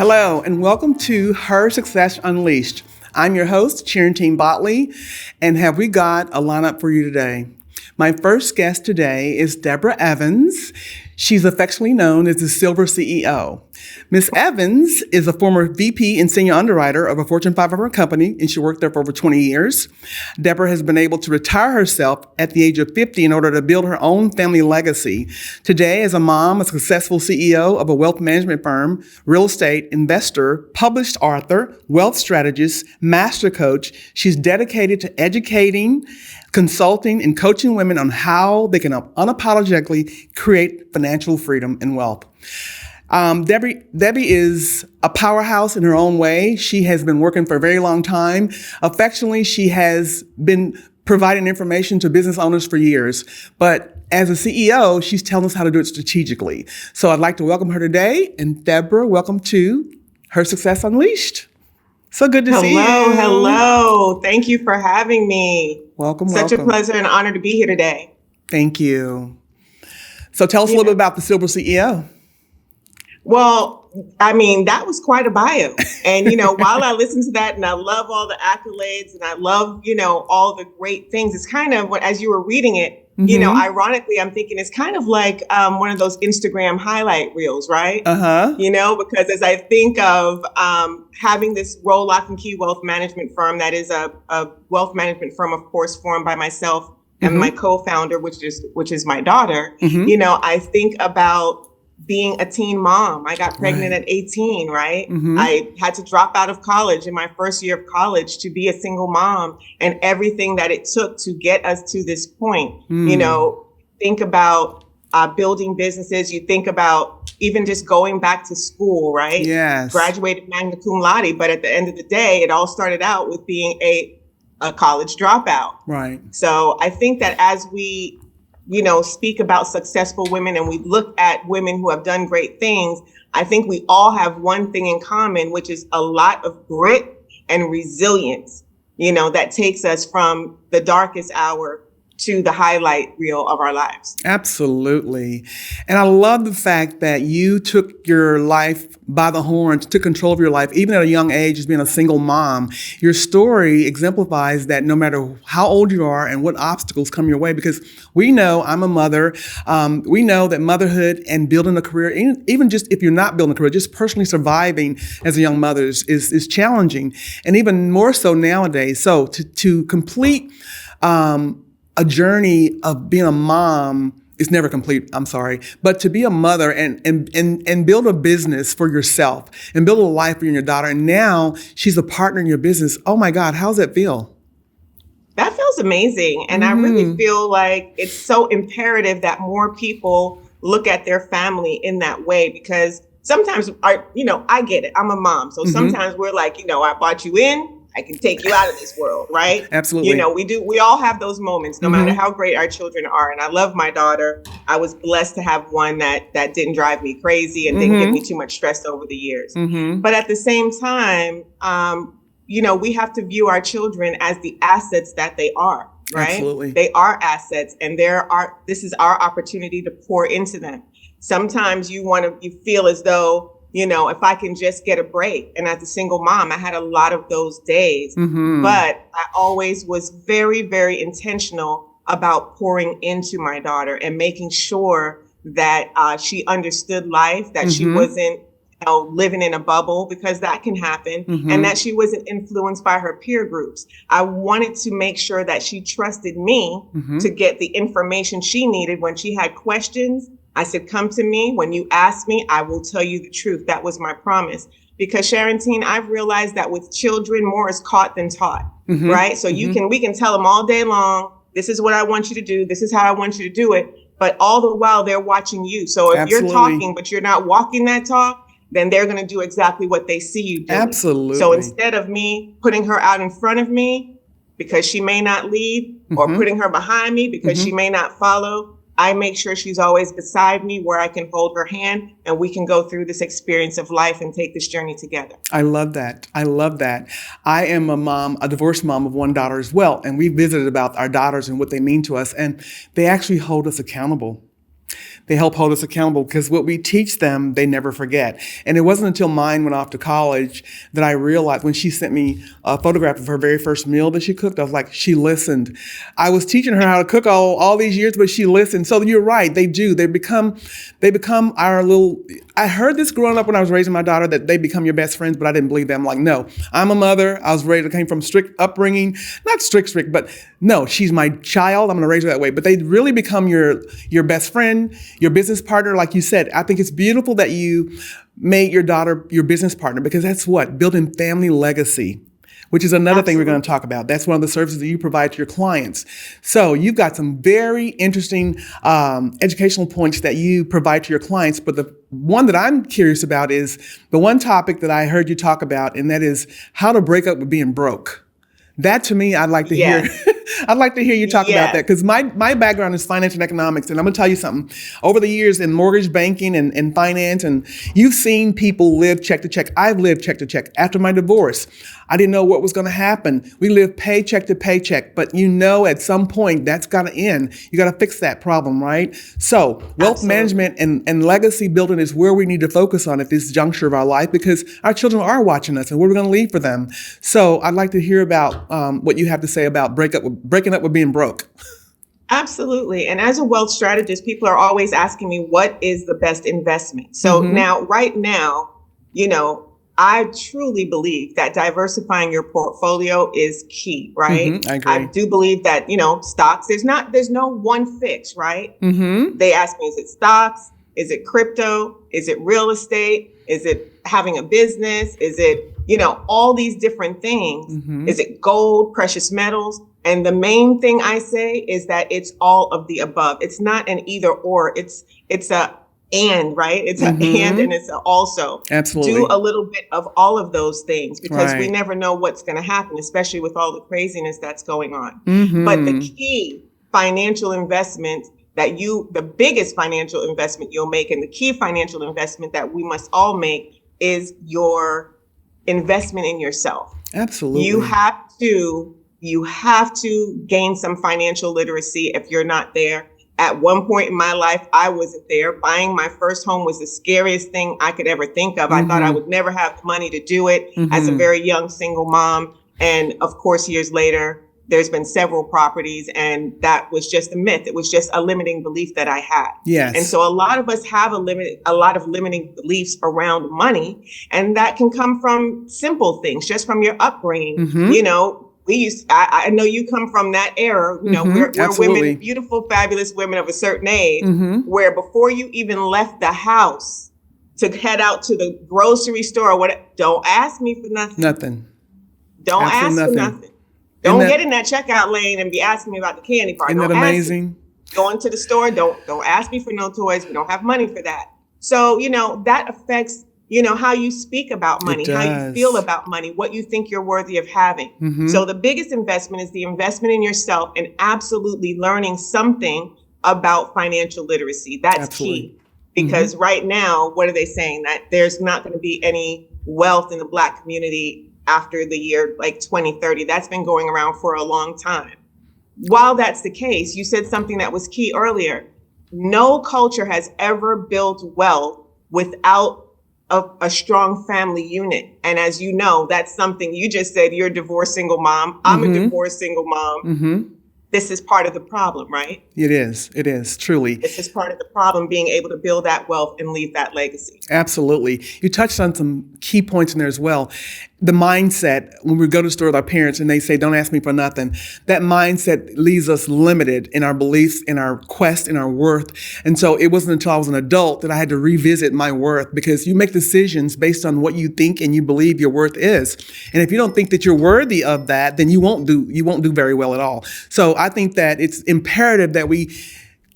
Hello, and welcome to Her Success Unleashed. I'm your host, Charantine Botley, and have we got a lineup for you today? My first guest today is Deborah Evans. She's affectionately known as the Silver CEO. Ms. Evans is a former VP and senior underwriter of a Fortune 500 company, and she worked there for over 20 years. Deborah has been able to retire herself at the age of 50 in order to build her own family legacy. Today, as a mom, a successful CEO of a wealth management firm, real estate investor, published author, wealth strategist, master coach, she's dedicated to educating, consulting, and coaching women on how they can unapologetically create financial freedom and wealth. Debbie is a powerhouse in her own way. She has been working for a very long time. Affectionately, she has been providing information to business owners for years. But as a CEO, she's telling us how to do it strategically. So I'd like to welcome her today. And Deborah, welcome to Her Success Unleashed. So good to see you. Hello. Thank you for having me. Welcome. Such a pleasure and honor to be here today. Thank you. So tell us a little bit about the Silver CEO. Well, I mean, that was quite a bio. And, while I listen to that and I love all the accolades and I love, all the great things, it's kind of as you were reading it, ironically, I'm thinking it's kind of like one of those Instagram highlight reels, right? Because as I think of having this Roll, Lock and Key wealth management firm, that is a wealth management firm, of course, formed by myself and my co-founder, which is my daughter, I think about being a teen mom. I got pregnant at 18, right? I had to drop out of college in my first year of college to be a single mom, and everything that it took to get us to this point. Think about building businesses. You think about even just going back to school, right? Yes. Graduated magna cum laude, but at the end of the day, it all started out with being a college dropout. Right. So I think that as we speak about successful women and we look at women who have done great things, I think we all have one thing in common, which is a lot of grit and resilience, that takes us from the darkest hour to the highlight reel of our lives. Absolutely. And I love the fact that you took your life by the horns, took control of your life, even at a young age as being a single mom. Your story exemplifies that no matter how old you are and what obstacles come your way, because we know, I'm a mother, we know that motherhood and building a career, even just if you're not building a career, just personally surviving as a young mother is challenging, and even more so nowadays. So to complete a journey of being a mom is never complete, I'm sorry. But to be a mother and build a business for yourself and build a life for you and your daughter, and now she's a partner in your business. Oh my God, how's that feel? That feels amazing. And I really feel like it's so imperative that more people look at their family in that way, because sometimes I get it. I'm a mom. So sometimes we're like, I brought you in, I can take you out of this world, right? Absolutely. We all have those moments, no matter how great our children are. And I love my daughter. I was blessed to have one that didn't drive me crazy and didn't give me too much stress over the years. But at the same time, we have to view our children as the assets that they are, right? Absolutely. They are assets, and this is our opportunity to pour into them. Sometimes you feel as though, if I can just get a break. And as a single mom, I had a lot of those days, but I always was very, very intentional about pouring into my daughter and making sure that she understood life, that she wasn't living in a bubble, because that can happen, and that she wasn't influenced by her peer groups. I wanted to make sure that she trusted me to get the information she needed when she had questions. I said, come to me. When you ask me, I will tell you the truth. That was my promise. Because Charantine, I've realized that with children, more is caught than taught, right? So we can tell them all day long, this is what I want you to do. This is how I want you to do it. But all the while they're watching you. So if you're talking, but you're not walking that talk, then they're going to do exactly what they see you do. Absolutely. So instead of me putting her out in front of me because she may not lead, or putting her behind me because she may not follow, I make sure she's always beside me where I can hold her hand and we can go through this experience of life and take this journey together. I love that. I am a mom, a divorced mom of one daughter as well. And we visited about our daughters and what they mean to us. And they actually hold us accountable. they help hold us accountable because what we teach them, they never forget. And it wasn't until mine went off to college that I realized when she sent me a photograph of her very first meal that she cooked, I was like, she listened. I was teaching her how to cook all these years, but she listened. So you're right, they do. They become our little, I heard this growing up when I was raising my daughter, that they become your best friends, but I didn't believe that. I'm like, no, I'm a mother. I was raised, I came from strict upbringing, not strict, but no, she's my child. I'm going to raise her that way. But they really become your best friend, your business partner. Like you said, I think it's beautiful that you made your daughter your business partner, because that's what, building family legacy, which is another thing we're going to talk about. That's one of the services that you provide to your clients. So you've got some very interesting educational points that you provide to your clients. But the one that I'm curious about is the one topic that I heard you talk about, and that is how to break up with being broke. That, to me, I'd like to hear. I'd like to hear you talk about that, because my background is finance and economics, and I'm going to tell you something. Over the years in mortgage banking and finance, and you've seen people live check to check. I've lived check to check. After my divorce, I didn't know what was going to happen. We lived paycheck to paycheck, but at some point that's got to end. You got to fix that problem, right? So wealth management and legacy building is where we need to focus on at this juncture of our life, because our children are watching us, and what we're going to leave for them. So I'd like to hear about what you have to say about breaking up with being broke. Absolutely. And as a wealth strategist, people are always asking me, what is the best investment? So right now, I truly believe that diversifying your portfolio is key, right? I agree. I do believe that, stocks, there's no one fix, right? They ask me, is it stocks? Is it crypto? Is it real estate? Is it having a business? Is it, all these different things? Is it gold, precious metals? And the main thing I say is that it's all of the above. It's not an either or. It's a and, right? It's an and it's a also. Absolutely. Do a little bit of all of those things, because we never know what's going to happen, especially with all the craziness that's going on. But the key financial investment the biggest financial investment you'll make, and the key financial investment that we must all make, is your investment in yourself. Absolutely. You have to gain some financial literacy if you're not there. At one point in my life, I wasn't there. Buying my first home was the scariest thing I could ever think of. I thought I would never have the money to do it as a very young single mom. And of course, years later, there's been several properties, and that was just a myth. It was just a limiting belief that I had. Yes. And so a lot of us have a lot of limiting beliefs around money, and that can come from simple things, just from your upbringing. I know you come from that era, we're women, beautiful, fabulous women of a certain age, where before you even left the house to head out to the grocery store or whatever, don't ask me for nothing. Don't ask for nothing. Don't get in that checkout lane and be asking me about the candy bar. Isn't that amazing? Going to the store, don't ask me for no toys. We don't have money for that. So, that affects, how you speak about money, how you feel about money, what you think you're worthy of having. So the biggest investment is the investment in yourself, and absolutely learning something about financial literacy. That's key. Because right now, what are they saying? That there's not going to be any wealth in the Black community after the year like 2030. That's been going around for a long time. While that's the case, you said something that was key earlier. No culture has ever built wealth without a strong family unit. And as you know, that's something you just said. You're a divorced single mom. I'm a divorced single mom. This is part of the problem, right? It is, truly. This is part of the problem, being able to build that wealth and leave that legacy. Absolutely. You touched on some key points in there as well. The mindset, when we go to the store with our parents and they say, don't ask me for nothing, that mindset leaves us limited in our beliefs, in our quest, in our worth. And so it wasn't until I was an adult that I had to revisit my worth, because you make decisions based on what you think and you believe your worth is. And if you don't think that you're worthy of that, then you won't do very well at all. So I think that it's imperative that we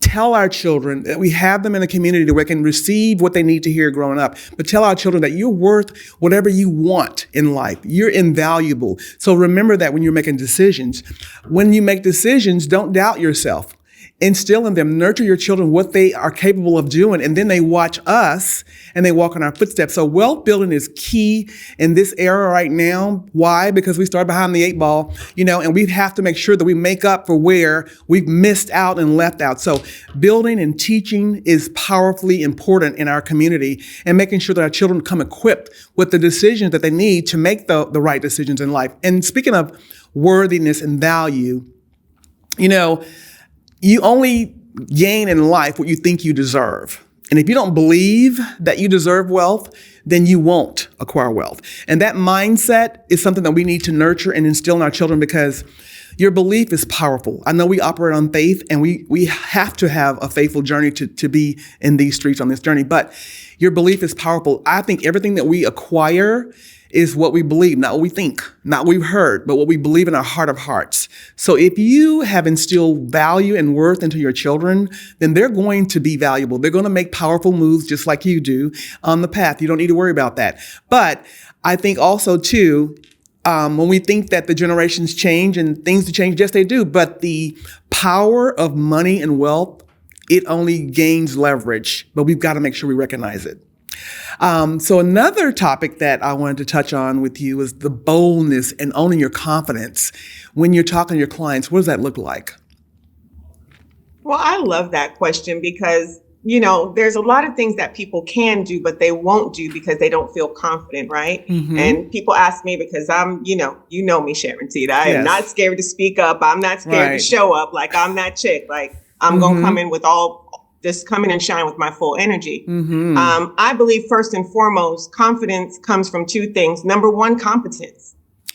tell our children that we have them in a community where they can receive what they need to hear growing up, but tell our children that you're worth whatever you want in life. You're invaluable. So remember that when you're making decisions. When you make decisions, don't doubt yourself. instill in them, nurture your children what they are capable of doing, and then they watch us and they walk in our footsteps. So wealth building is key in this era right now. Why? Because we started behind the 8 ball, and we have to make sure that we make up for where we've missed out and left out. So building and teaching is powerfully important in our community, and making sure that our children come equipped with the decisions that they need to make the right decisions in life. And speaking of worthiness and value, you only gain in life what you think you deserve. And if you don't believe that you deserve wealth, then you won't acquire wealth. And that mindset is something that we need to nurture and instill in our children, because your belief is powerful. I know we operate on faith, and we have to have a faithful journey to be in these streets on this journey. But your belief is powerful. I think everything that we acquire is what we believe, not what we think, not what we've heard, but what we believe in our heart of hearts. So if you have instilled value and worth into your children, then they're going to be valuable. They're going to make powerful moves just like you do on the path. You don't need to worry about that. But I think also too, when we think that the generations change and things change, yes, they do. But the power of money and wealth, it only gains leverage, but we've got to make sure we recognize it. So another topic that I wanted to touch on with you is the boldness and owning your confidence when you're talking to your clients. What does that look like? Well, I love that question because, there's a lot of things that people can do, but they won't do because they don't feel confident, right? Mm-hmm. And people ask me because I'm, you know me, Sharon T. I am not scared to speak up. I'm not scared to show up. Like, I'm that chick. Like, I'm going to come in with just come in and shine with my full energy. Mm-hmm. I believe first and foremost, confidence comes from two things. Number one, competence.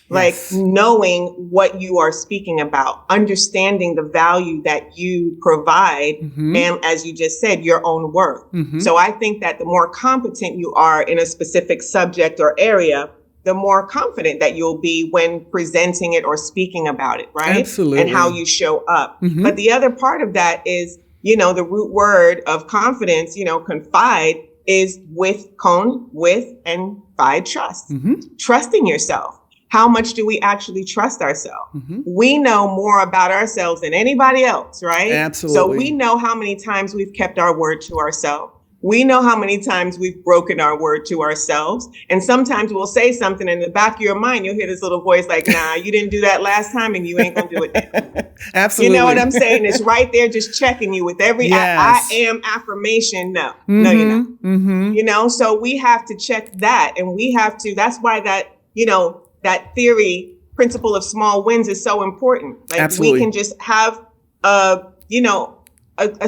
Like knowing what you are speaking about, understanding the value that you provide, and as you just said, your own worth. So I think that the more competent you are in a specific subject or area, the more confident that you'll be when presenting it or speaking about it, right? Absolutely. And how you show up. But the other part of that is, the root word of confidence, confide, is with and fide trust. Trusting yourself. How much do we actually trust ourselves? We know more about ourselves than anybody else, right? Absolutely. So we know how many times we've kept our word to ourselves. We know how many times we've broken our word to ourselves. And sometimes we'll say something in the back of your mind, you'll hear this little voice like, nah, you didn't do that last time and you ain't gonna do it now. Absolutely. You know what I'm saying? It's right there just checking you with every I am affirmation. No, no, you're not. So we have to check that, and we have to, that's why that, that theory, principle of small wins is so important. Like we can just have a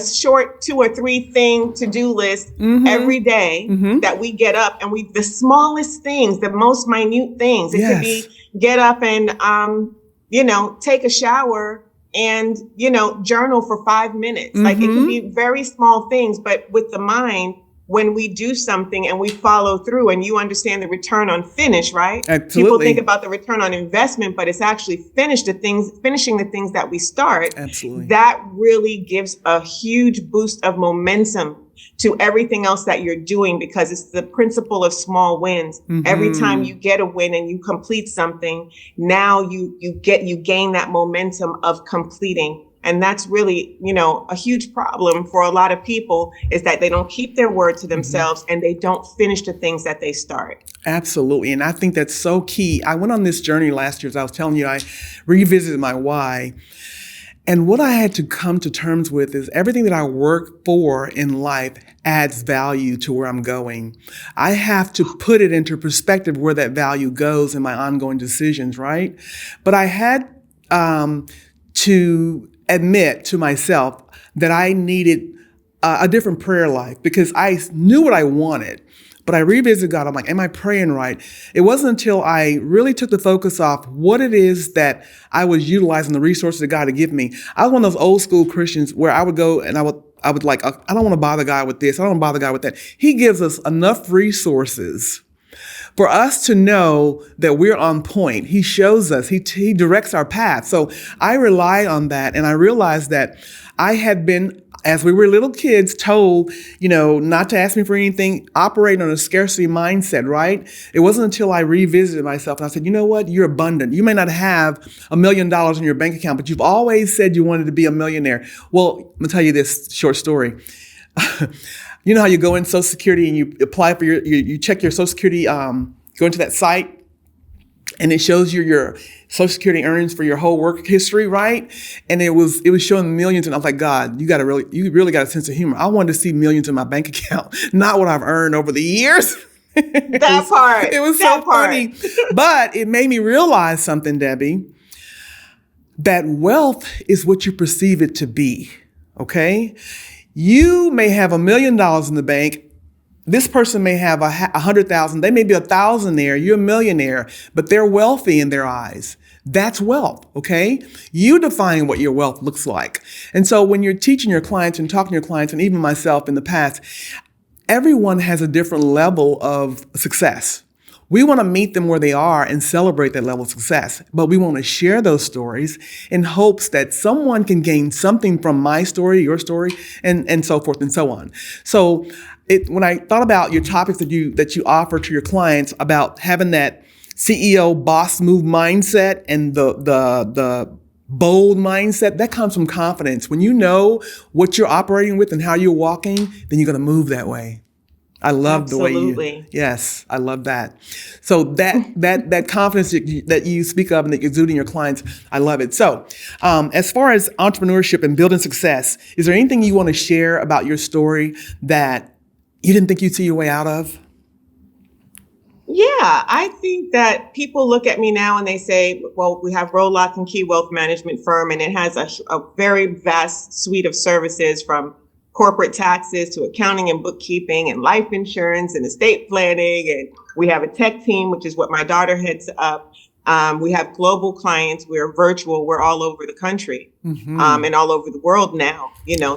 short 2 or 3 thing to-do list every day that we get up, and the smallest things, the most minute things. It could be get up and, take a shower and, journal for 5 minutes. Like it can be very small things, but with the mind, when we do something and we follow through and you understand the return on finish, right? Absolutely. People think about the return on investment, but it's actually finishing the things that we start. Absolutely. That really gives a huge boost of momentum to everything else that you're doing, because it's the principle of small wins. Every time you get a win and you complete something, now you gain that momentum of completing. And that's really, a huge problem for a lot of people, is that they don't keep their word to themselves and they don't finish the things that they start. Absolutely. And I think that's so key. I went on this journey last year, as I was telling you, I revisited my why. And what I had to come to terms with is everything that I work for in life adds value to where I'm going. I have to put it into perspective where that value goes in my ongoing decisions, right? But I had to admit to myself that I needed a different prayer life, because I knew what I wanted, but I revisited God. I'm like, am I praying right? It wasn't until I really took the focus off what it is that I was utilizing, the resources that God had given me. I was one of those old school Christians where I would go and I would like, I don't want to bother God with this. I don't want to bother God with that. He gives us enough resources for us to know that we're on point. He shows us, he directs our path. So I relied on that, and I realized that I had been, as we were little kids, told, not to ask me for anything, operating on a scarcity mindset, right? It wasn't until I revisited myself and I said, you know what? You're abundant. You may not have $1 million in your bank account, but you've always said you wanted to be a millionaire. Well, I'm gonna tell you this short story. You know how you go in Social Security and you apply for you check your Social Security, go into that site, and it shows you your Social Security earnings for your whole work history, right? And it was showing millions, and I was like, God, you really got a sense of humor. I wanted to see millions in my bank account, not what I've earned over the years. It was so funny. But it made me realize something, Debbie, that wealth is what you perceive it to be, okay? You may have $1 million in the bank. This person may have 100,000. They may be 1,000 there. You're a millionaire, but they're wealthy in their eyes. That's wealth, okay? You define what your wealth looks like. And so when you're teaching your clients and talking to your clients, and even myself in the past, everyone has a different level of success. We want to meet them where they are and celebrate that level of success. But we want to share those stories in hopes that someone can gain something from my story, your story, and so forth and so on. So when I thought about your topics that you offer to your clients about having that CEO boss move mindset and the bold mindset, that comes from confidence. When you know what you're operating with and how you're walking, then you're going to move that way. I love the way yes, I love that. So that confidence that you speak of and that you exude in your clients, I love it. So as far as entrepreneurship and building success, is there anything you want to share about your story that you didn't think you'd see your way out of? Yeah, I think that people look at me now and they say, well, we have Lock and Key Wealth Management Firm, and it has a very vast suite of services from corporate taxes to accounting and bookkeeping and life insurance and estate planning. And we have a tech team, which is what my daughter heads up. We have global clients. We're virtual. We're all over the country, and all over the world now,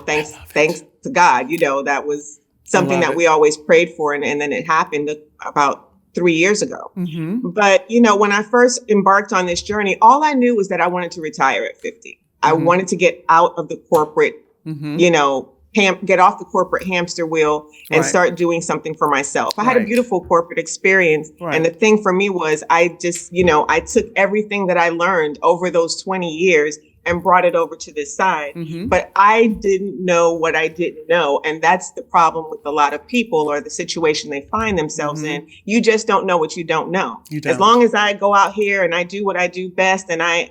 thanks to God, that was something that we always prayed for. And then it happened about 3 years ago. But, when I first embarked on this journey, all I knew was that I wanted to retire at 50. I wanted to get out of the corporate, get off the corporate hamster wheel and start doing something for myself. I had a beautiful corporate experience. And the thing for me was I just, I took everything that I learned over those 20 years and brought it over to this side. But I didn't know what I didn't know. And that's the problem with a lot of people, or the situation they find themselves in. You just don't know what you don't know. As long as I go out here and I do what I do best, and I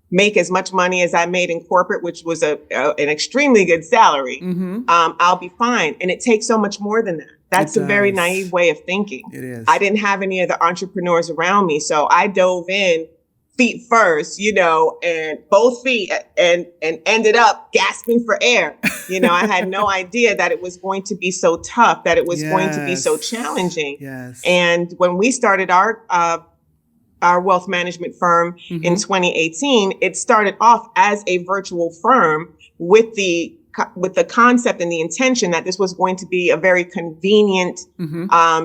make as much money as I made in corporate, which was an extremely good salary, I'll be fine. And it takes so much more than that. That's a very naive way of thinking. It is. I didn't have any other entrepreneurs around me. So I dove in feet first, and both feet, and ended up gasping for air. I had no idea that it was going to be so tough, that it was going to be so challenging. And when we started our wealth management firm in 2018, it started off as a virtual firm with the concept and the intention that this was going to be a very convenient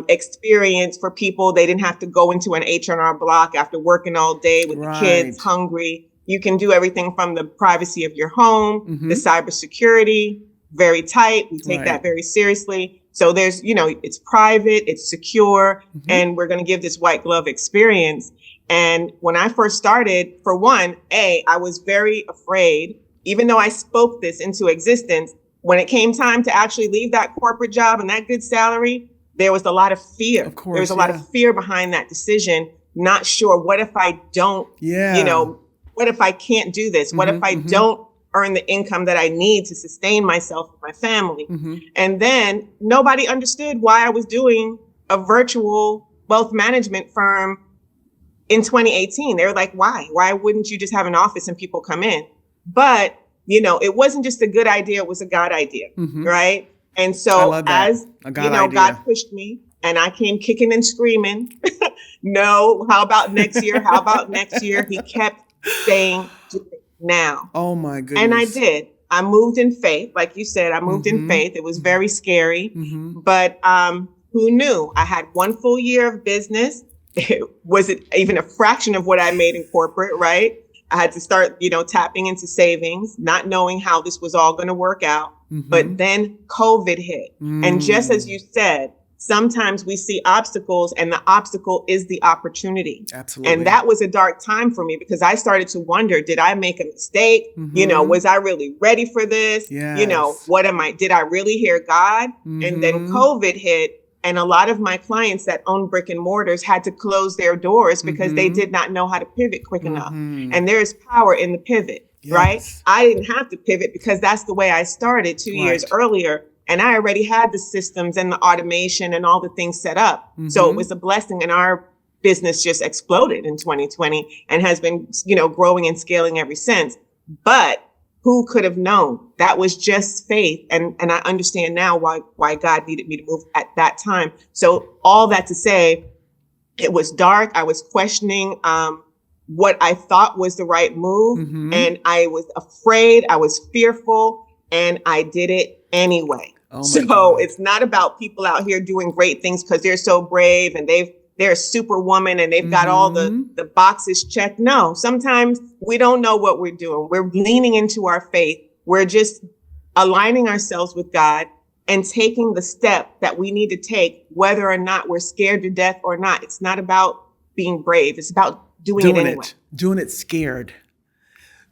experience for people. They didn't have to go into an H&R Block after working all day with the kids hungry. You can do everything from the privacy of your home, the cybersecurity, very tight. We take that very seriously. So there's, it's private, it's secure, and we're going to give this white glove experience. And when I first started, for one, I was very afraid. Even though I spoke this into existence, when it came time to actually leave that corporate job and that good salary, there was a lot of fear. Of course, there was a lot of fear behind that decision. Not sure. What if I don't, what if I can't do this? What if I don't earn the income that I need to sustain myself and my family? And then nobody understood why I was doing a virtual wealth management firm in 2018. They were like, why? Why wouldn't you just have an office and people come in? But, it wasn't just a good idea. It was a God idea. Right. And so as, God pushed me and I came kicking and screaming, no, how about next year? How about next year? He kept saying, do it now. Oh my goodness. And I did. I moved in faith. Like you said, I moved in faith. It was very scary, but who knew? I had 1 full year of business. Was it even a fraction of what I made in corporate, right? I had to start, tapping into savings, not knowing how this was all going to work out. But then COVID hit. And just as you said, sometimes we see obstacles and the obstacle is the opportunity. Absolutely. And that was a dark time for me because I started to wonder, did I make a mistake? Was I really ready for this? Yes. Did I really hear God? And then COVID hit. And a lot of my clients that own brick and mortars had to close their doors because they did not know how to pivot quick enough. And there is power in the pivot, right? I didn't have to pivot because that's the way I started 2 years earlier. And I already had the systems and the automation and all the things set up. So it was a blessing. And our business just exploded in 2020 and has been, growing and scaling ever since. But who could have known? That was just faith. And I understand now why God needed me to move at that time. So all that to say, it was dark. I was questioning what I thought was the right move. And I was afraid. I was fearful. And I did it anyway. So it's not about people out here doing great things because they're so brave and they're a superwoman and they've got all the boxes checked. No, sometimes we don't know what we're doing. We're leaning into our faith. We're just aligning ourselves with God and taking the step that we need to take, whether or not we're scared to death or not. It's not about being brave. It's about doing it anyway. Doing it scared.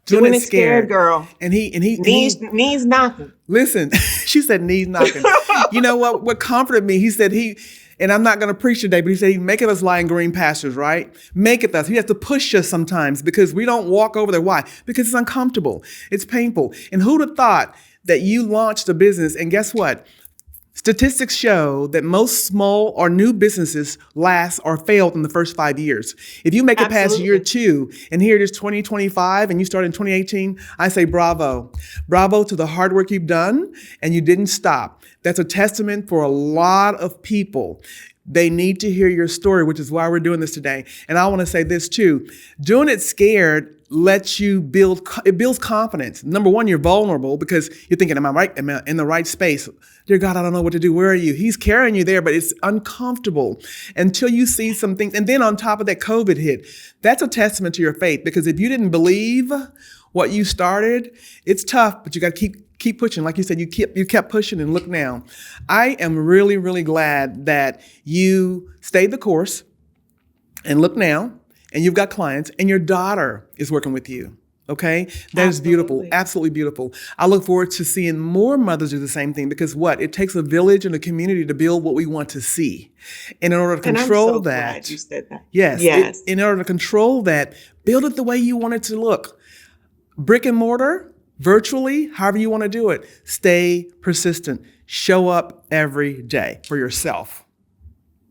Doing it scared, girl. And he knees knocking. Listen, she said knees knocking. You know what comforted me? He said and I'm not going to preach today, but he said he maketh us lie in green pastures, right? Maketh us. He has to push us sometimes because we don't walk over there. Why? Because it's uncomfortable. It's painful. And who'd have thought that you launched a business? And guess what? Statistics show that most small or new businesses last or fail in the first 5 years. If you make it past year 2 and here it is 2025 and you start in 2018, I say bravo. Bravo to the hard work you've done and you didn't stop. That's a testament for a lot of people. They need to hear your story, which is why we're doing this today. And I want to say this too. Doing it scared lets you it builds confidence. Number one, you're vulnerable because you're thinking, am I right? Am I in the right space? Dear God, I don't know what to do. Where are you? He's carrying you there, but it's uncomfortable until you see some things. And then on top of that, COVID hit. That's a testament to your faith because if you didn't believe what you started, it's tough, but you got to keep pushing. Like you said, you kept pushing and look now. I am really, really glad that you stayed the course and look now. And you've got clients and your daughter is working with you. Okay. That is beautiful. Absolutely beautiful. I look forward to seeing more mothers do the same thing because it takes a village and a community to build what we want to see. And in order to control that. Glad you said that. Yes. In order to control that, build it the way you want it to look. Brick and mortar, virtually, however you want to do it. Stay persistent. Show up every day for yourself.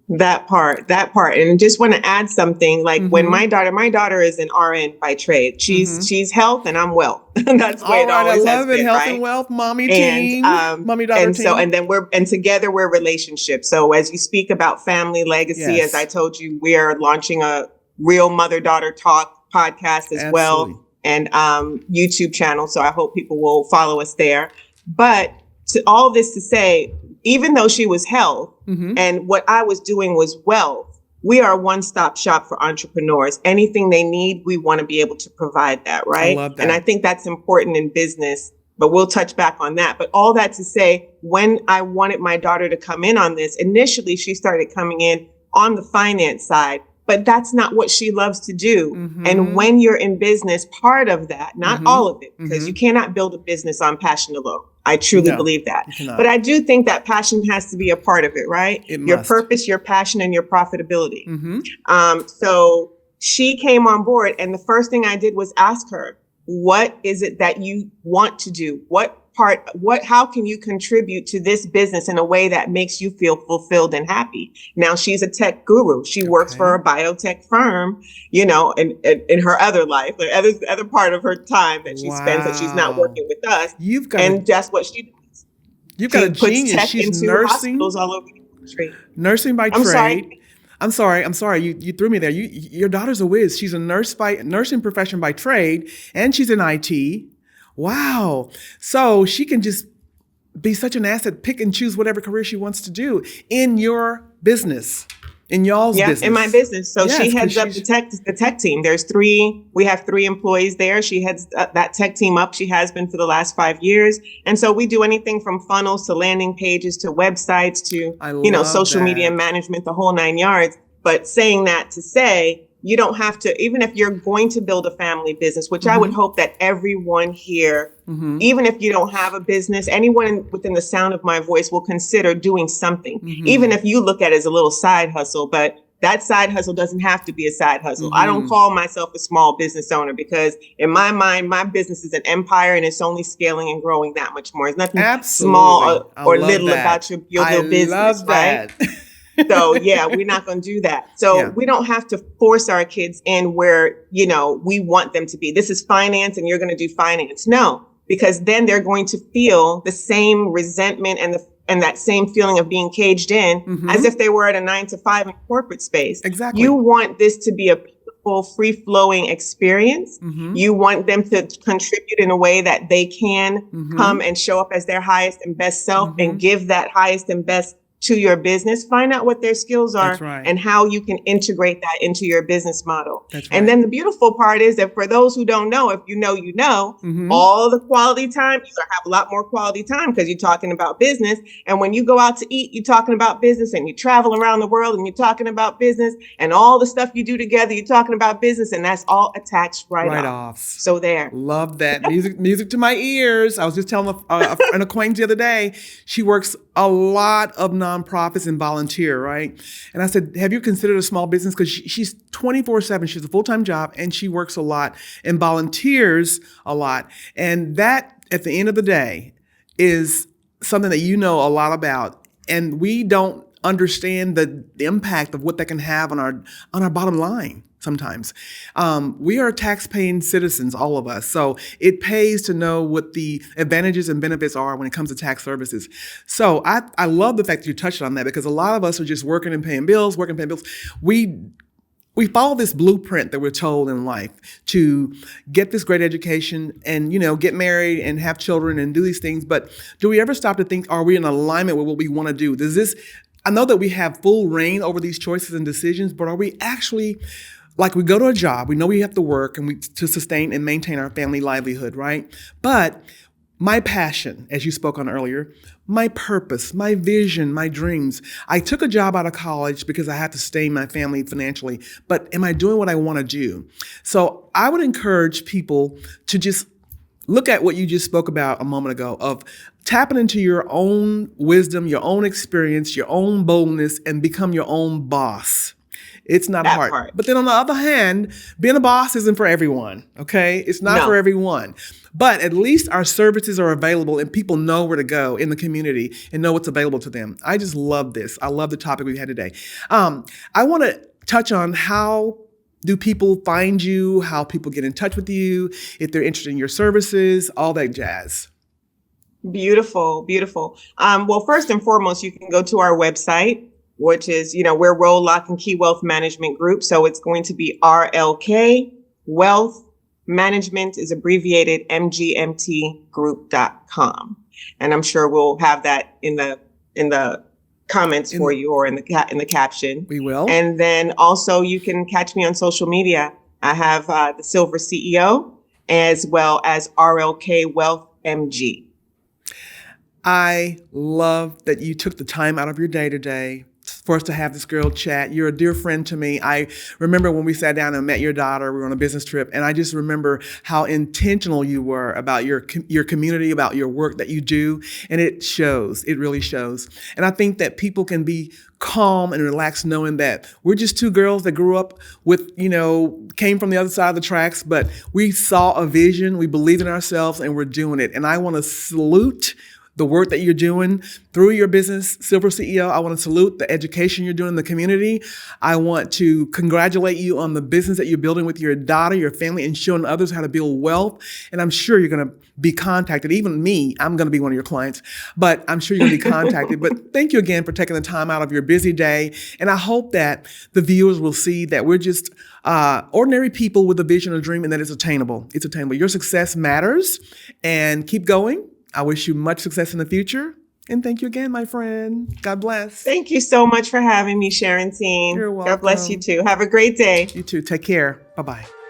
That part. And just want to add something like when my daughter is an RN by trade. She's health and I'm wealth. That's the way it always has been. I love it. Health and wealth, mommy team, mommy daughter team. And together we're relationships. So as you speak about family legacy, as I told you, we are launching a real mother-daughter talk podcast as well and YouTube channel. So I hope people will follow us there. But to all this to say, even though she was health and what I was doing was wealth, we are a one-stop shop for entrepreneurs. Anything they need, we want to be able to provide that, right? I love that. And I think that's important in business, but we'll touch back on that. But all that to say, when I wanted my daughter to come in on this, initially she started coming in on the finance side, but that's not what she loves to do. And when you're in business, part of that, not all of it, because you cannot build a business on passion alone. I truly believe that. But I do think that passion has to be a part of it, right? Your purpose, your passion, and your profitability. So she came on board and the first thing I did was ask her, what is it that you want to do? How can you contribute to this business in a way that makes you feel fulfilled and happy? Now she's a tech guru. She works for a biotech firm, in her other life, the other part of her time that she spends that she's not working with us. That's what she does. You've got a genius. She's nursing hospitals all over the country. Nursing by trade. I'm sorry. You threw me there. Your daughter's a whiz. She's a nursing profession by trade, and she's in IT. Wow. So she can just be such an asset, pick and choose whatever career she wants to do in your business. in y'all's Yeah, business. in my business. So she Yes, 'cause heads up the tech team. We have 3 employees there. She heads that tech team up. She has been for the last 5 years. And so we do anything from funnels to landing pages to websites to, I love social media that. management, the whole 9 yards. But saying that to say, you don't have to, even if you're going to build a family business, which I would hope that everyone here, even if you don't have a business, anyone within the sound of my voice will consider doing something, even if you look at it as a little side hustle. But that side hustle doesn't have to be a side hustle. I don't call myself a small business owner because in my mind, my business is an empire and it's only scaling and growing that much more. There's nothing small or little about your little business, right? That. So yeah, we're not going to do that. So we don't have to force our kids in where, we want them to be. This is finance and you're going to do finance. No, because then they're going to feel the same resentment and that same feeling of being caged in as if they were at a 9 to 5 in corporate space. Exactly. You want this to be a beautiful, free-flowing experience. You want them to contribute in a way that they can come and show up as their highest and best self and give that highest and best to your business. Find out what their skills are and how you can integrate that into your business model. And then the beautiful part is that for those who don't know, if you know, all the quality time, you're going to have a lot more quality time because you're talking about business. And when you go out to eat, you're talking about business, and you travel around the world and you're talking about business, and all the stuff you do together, you're talking about business, and that's all attached right off. So there. Love that. Music to my ears. I was just telling an acquaintance the other day, she works a lot of nonprofits and volunteer, right? And I said, have you considered a small business? Because she's 24/7. She's a full-time job and she works a lot and volunteers a lot. And that, at the end of the day, is something that you know a lot about. And we don't understand the impact of what that can have on our bottom line. Sometimes we are tax-paying citizens, all of us. So it pays to know what the advantages and benefits are when it comes to tax services. So I love the fact that you touched on that, because a lot of us are just working and paying bills. We follow this blueprint that we're told in life to get this great education and, get married and have children and do these things. But do we ever stop to think, are we in alignment with what we want to do? I know that we have full reign over these choices and decisions, but are we actually, like, we go to a job, we know we have to work to sustain and maintain our family livelihood, right? But my passion, as you spoke on earlier, my purpose, my vision, my dreams. I took a job out of college because I had to sustain my family financially, but am I doing what I want to do? So I would encourage people to just look at what you just spoke about a moment ago, of tapping into your own wisdom, your own experience, your own boldness, and become your own boss. It's not hard. Part. But then on the other hand, being a boss isn't for everyone, okay? It's not for everyone. But at least our services are available and people know where to go in the community and know what's available to them. I just love this. I love the topic we had today. I want to touch on how do people find you, how people get in touch with you, if they're interested in your services, all that jazz. Beautiful, beautiful. Well, first and foremost, you can go to our website, which is, we're Roll, Lock, and Key Wealth Management Group. So it's going to be RLK Wealth Management is abbreviated mgmtgroup.com. And I'm sure we'll have that in the comments for you, or in the caption. We will. And then also you can catch me on social media. I have the Silver CEO as well as RLK Wealth MG. I love that you took the time out of your day today for us to have this girl chat. You're a dear friend to me. I remember when we sat down and met your daughter, we were on a business trip, and I just remember how intentional you were about your community, about your work that you do, and it shows. It really shows. And I think that people can be calm and relaxed knowing that we're just two girls that grew up with, came from the other side of the tracks, but we saw a vision, we believed in ourselves, and we're doing it. And I want to salute the work that you're doing through your business, Silver CEO. I want to salute the education you're doing in the community. I want to congratulate you on the business that you're building with your daughter, your family, and showing others how to build wealth. And I'm sure you're going to be contacted. Even me, I'm going to be one of your clients, but I'm sure you're going to be contacted. But thank you again for taking the time out of your busy day. And I hope that the viewers will see that we're just ordinary people with a vision, a dream, and that it's attainable. It's attainable. Your success matters, and keep going. I wish you much success in the future. And thank you again, my friend. God bless. Thank you so much for having me, Sharon Teen. You're God bless you welcome. too. Have a great day. You too. Take care. Bye-bye.